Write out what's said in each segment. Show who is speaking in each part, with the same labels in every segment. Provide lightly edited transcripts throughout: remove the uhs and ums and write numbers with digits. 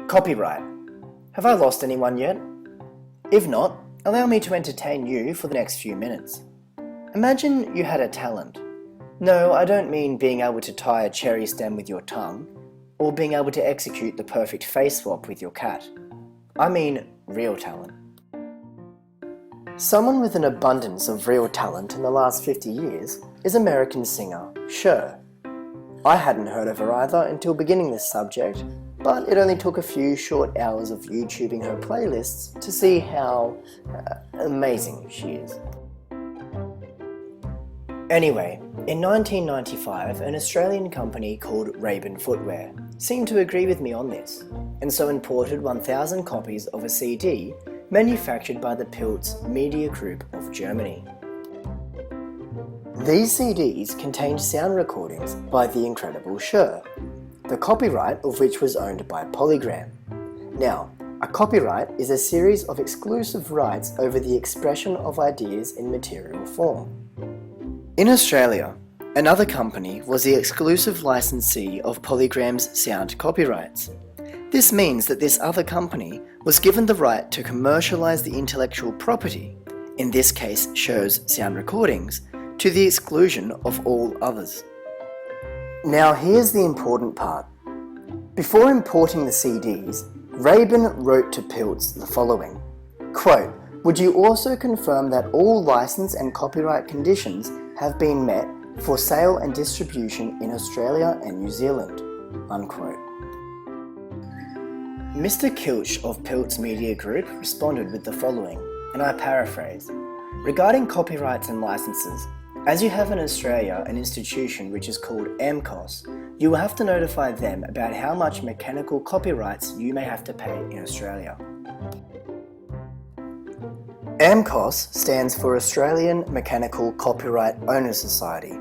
Speaker 1: Copyright. Have I lost anyone yet? If not, allow me to entertain you for the next few minutes. Imagine you had a talent. No, I don't mean being able to tie a cherry stem with your tongue, or being able to execute the perfect face swap with your cat. I mean real talent. Someone with an abundance of real talent in the last 50 years is American singer Cher. I hadn't heard of her either until beginning this subject, but it only took a few short hours of YouTubing her playlists to see how amazing she is. Anyway, in 1995, an Australian company called Raben Footwear seemed to agree with me on this, and so imported 1,000 copies of a CD manufactured by the Pilz Media Group of Germany. These CDs contained sound recordings by the incredible Cher, the copyright of which was owned by Polygram. Now, a copyright is a series of exclusive rights over the expression of ideas in material form. In Australia, another company was the exclusive licensee of Polygram's sound copyrights. This means that this other company was given the right to commercialize the intellectual property, in this case Cher's sound recordings, to the exclusion of all others. Now here's the important part. Before importing the CDs, Raben wrote to Pilz the following, quote, "Would you also confirm that all license and copyright conditions have been met for sale and distribution in Australia and New Zealand?" Unquote. Mr. Kilch of Pilz Media Group responded with the following, and I paraphrase, "Regarding copyrights and licenses, as you have in Australia an institution which is called AMCOS, you will have to notify them about how much mechanical copyrights you may have to pay in Australia." AMCOS stands for Australian Mechanical Copyright Owners Society,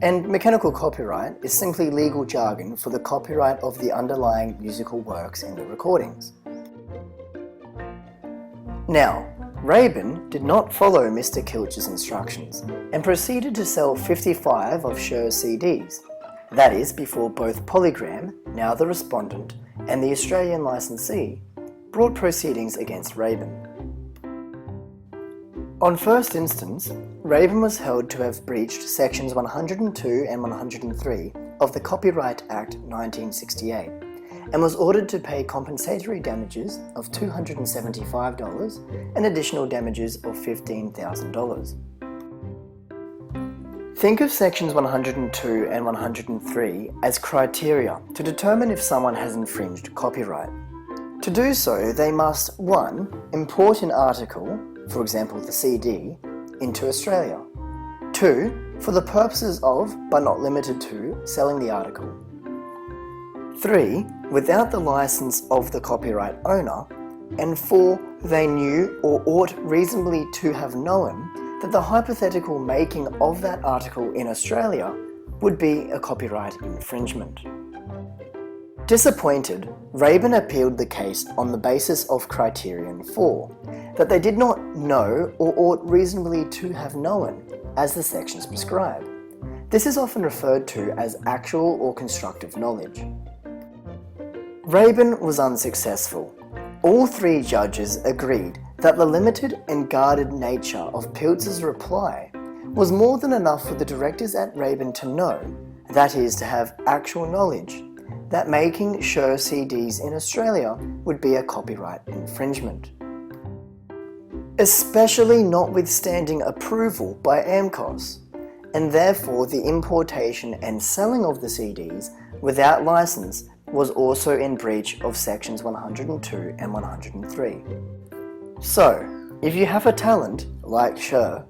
Speaker 1: and mechanical copyright is simply legal jargon for the copyright of the underlying musical works in the recordings. Now, Raben did not follow Mr. Kilch's instructions and proceeded to sell 55 of Cher's CDs, that is before both Polygram, now the respondent, and the Australian licensee brought proceedings against Raben. On first instance, Raben was held to have breached sections 102 and 103 of the Copyright Act 1968 and was ordered to pay compensatory damages of $275 and additional damages of $15,000. Think of sections 102 and 103 as criteria to determine if someone has infringed copyright. To do so, they must 1. Import an article, for example the CD, into Australia. 2. For the purposes of, but not limited to, selling the article. 3. Without the license of the copyright owner. And 4. They knew or ought reasonably to have known that the hypothetical making of that article in Australia would be a copyright infringement. Disappointed, Raben appealed the case on the basis of criterion 4, that they did not know or ought reasonably to have known, as the sections prescribe. This is often referred to as actual or constructive knowledge. Raben was unsuccessful. All 3 judges agreed that the limited and guarded nature of Pilz's reply was more than enough for the directors at Raben to know, that is, to have actual knowledge, that making Cher CDs in Australia would be a copyright infringement. Especially notwithstanding approval by AMCOS, and therefore the importation and selling of the CDs without license was also in breach of sections 102 and 103. So, if you have a talent, like Cher,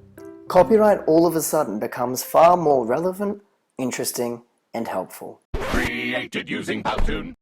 Speaker 1: copyright all of a sudden becomes far more relevant, interesting, and helpful.
Speaker 2: Created using Powtoon.